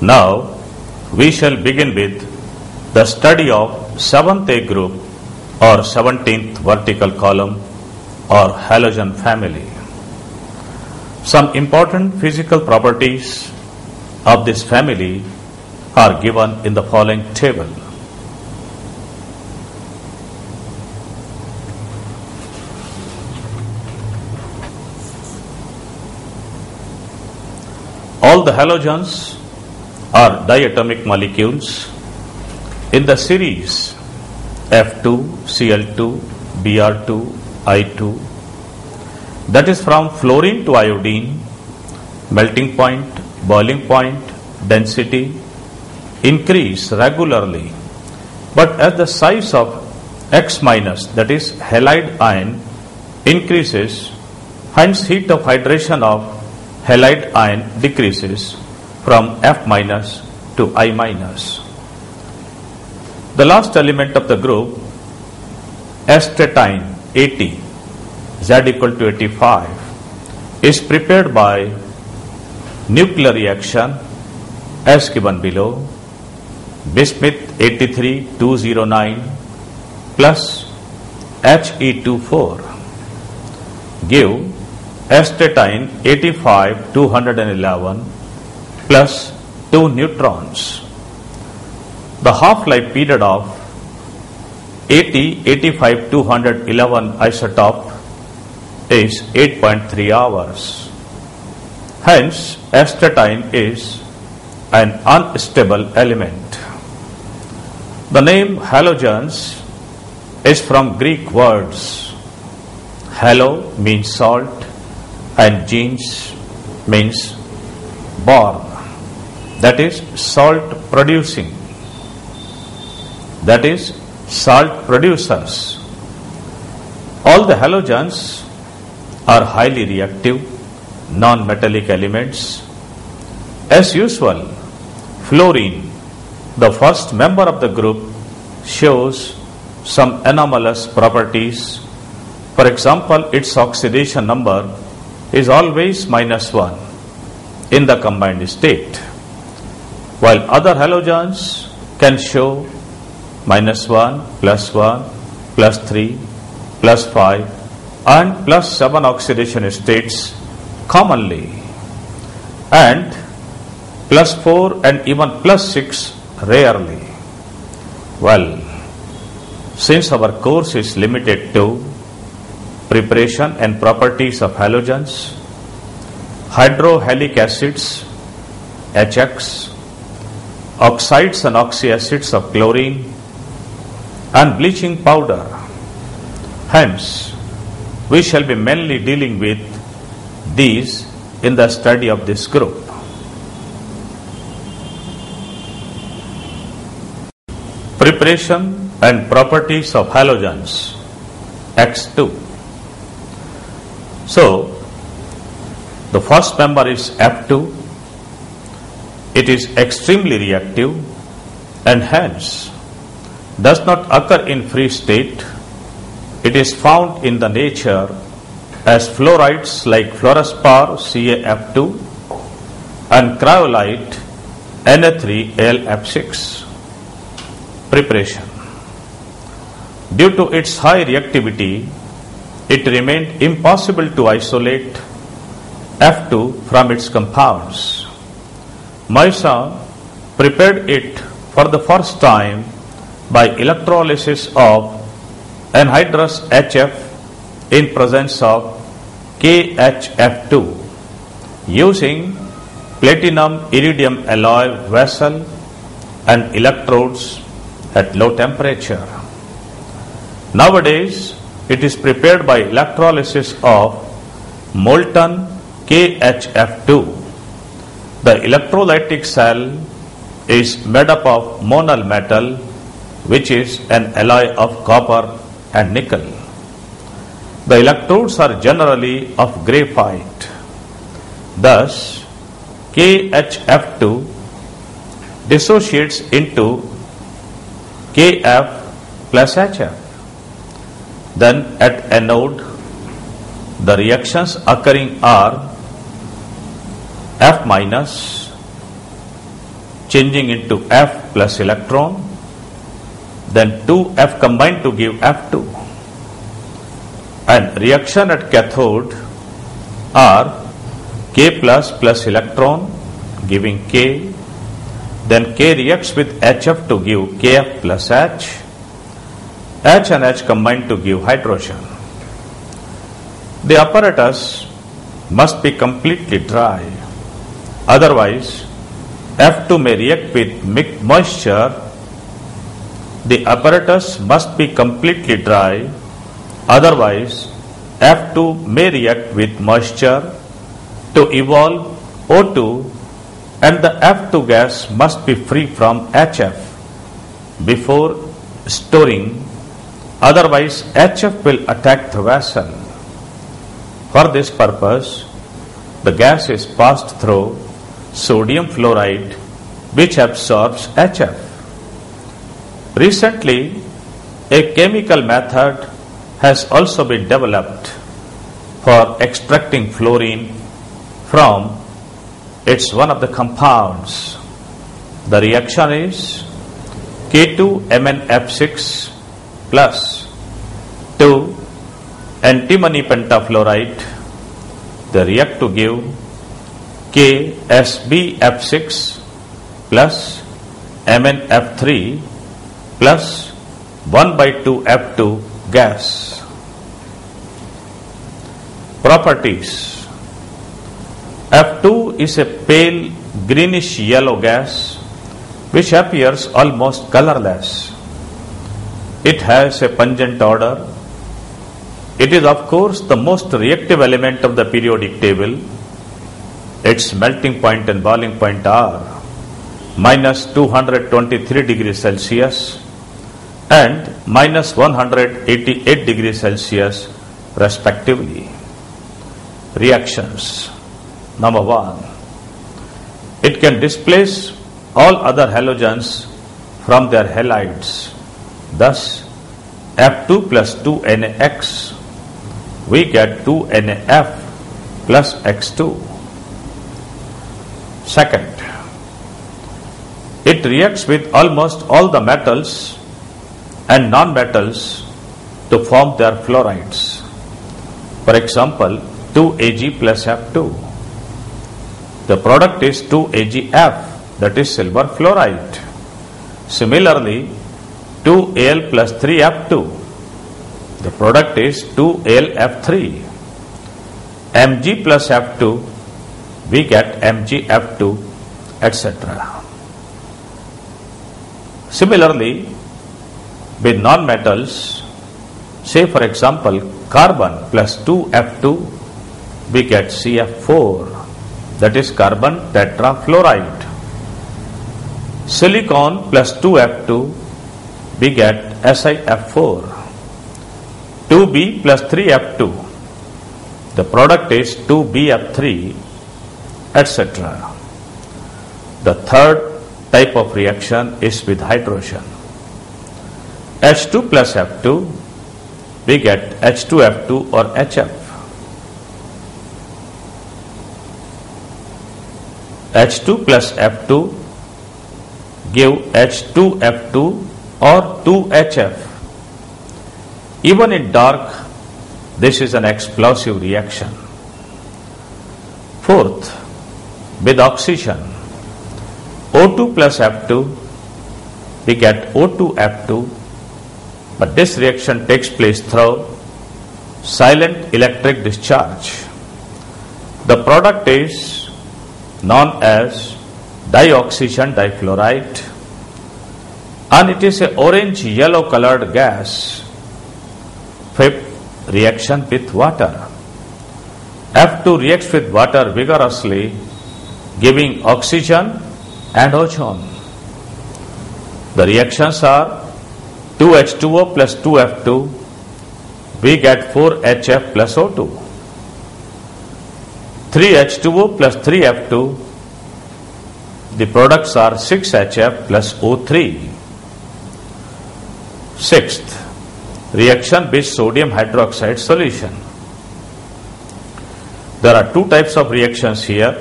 Now we shall begin with the study of 7th A group or 17th vertical column or halogen family. Some important physical properties of this family are given in the following table. All the halogens are diatomic molecules in the series F2, Cl2, Br2, I2, that is from fluorine to iodine, melting point, boiling point, density increase regularly, but as the size of X minus, that is halide ion, increases, hence heat of hydration of halide ion decreases from F minus to I minus. The last element of the group, astatine 80, Z equal to 85, is prepared by nuclear reaction as given below. Bismuth 83209 plus He24 give astatine 85211 plus 2 neutrons. The half-life period of 85211 isotope is 8.3 hours. Hence, astatine is an unstable element. The name halogens is from Greek words. Halo means salt and gens means born, that is salt producing, that is salt producers. All the halogens are highly reactive, non-metallic elements. As usual, fluorine, the first member of the group, shows some anomalous properties. For example, its oxidation number is always -1 in the combined state, while other halogens can show -1, +1, +3, +5 and +7 oxidation states commonly, and +4 and even +6 rarely. Well, since our course is limited to preparation and properties of halogens, hydrohalic acids HX, oxides and oxyacids of chlorine, and bleaching powder, hence we shall be mainly dealing with these in the study of this group. Preparation and properties of halogens X2. So, the first member is F2. It is extremely reactive and hence does not occur in free state. It is found in the nature as fluorides like fluorspar CaF2 and cryolite Na3AlF6. Preparation. Due to its high reactivity, it remained impossible to isolate F2 from its compounds. Moissan prepared it for the first time by electrolysis of anhydrous HF in presence of KHF2 using platinum iridium alloy vessel and electrodes at low temperature. Nowadays, it is prepared by electrolysis of molten KHF2. The electrolytic cell is made up of monal metal, which is an alloy of copper and nickel. The electrodes are generally of graphite. Thus, KHF2 dissociates into KF plus HF. Then at anode, the reactions occurring are F minus changing into F plus electron, then 2F combined to give F2. And reaction at cathode are K plus electron giving K, then K reacts with HF to give Kf plus H, H and H combine to give hydrogen. The apparatus must be completely dry, otherwise F2 may react with moisture. The apparatus must be completely dry, otherwise F2 may react with moisture to evolve O2, and the F2 gas must be free from HF before storing, otherwise HF will attack the vessel. For this purpose, the gas is passed through sodium fluoride, which absorbs HF. Recently, a chemical method has also been developed for extracting fluorine from its one of the compounds. The reaction is K2MnF6 plus 2 antimony pentafluoride. They react to give KSbF6 plus MnF3 plus 1/2F2 gas. Properties. F2 is a pale greenish yellow gas which appears almost colorless. It has a pungent odor. It is of course the most reactive element of the periodic table. Its melting point and boiling point are minus 223 degrees Celsius and minus 188 degrees Celsius respectively. Reactions. Number 1. It can displace all other halogens from their halides. Thus, F2 plus 2NaX, we get 2NaF plus X2. Second, it reacts with almost all the metals and non-metals to form their fluorides. For example, 2Ag plus F2. The product is 2AgF, that is silver fluoride. Similarly, 2Al plus 3F2. The product is 2AlF3. Mg plus F2, we get MgF2, etc. Similarly, with non-metals, say for example carbon plus 2F2, we get CF4, that is carbon tetrafluoride. Silicon plus 2F2, we get SiF4. 2B plus 3F2, the product is 2BF3, etc. The third type of reaction is with hydrogen. H2 plus F2, we get H2F2 or HF. H2 plus F2 give H2F2 or 2HF. Even in dark, this is an explosive reaction. Fourth, with oxygen, O2 plus F2, we get O2F2, but this reaction takes place through silent electric discharge. The product is known as dioxygen difluoride, and it is an orange yellow colored gas. Fifth, reaction with water. F2 reacts with water vigorously, giving oxygen and ozone. The reactions are 2H2O plus 2F2, we get 4HF plus O2. 3H2O plus 3F2, the products are 6HF plus O3. Sixth, reaction with sodium hydroxide solution. There are two types of reactions here.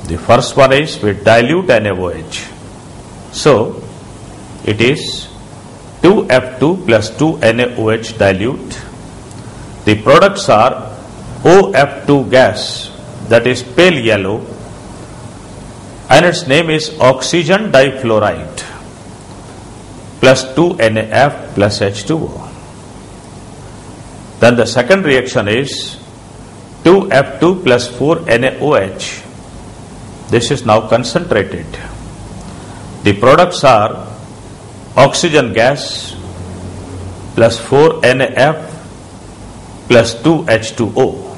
The first one is with dilute NaOH. So it is 2F2 plus 2NaOH dilute. The products are OF2 gas, that is pale yellow, and its name is oxygen difluoride plus 2NaF plus H2O. Then the second reaction is 2F2 plus 4NaOH. This is now concentrated. The products are oxygen gas plus 4NaF plus 2H2O.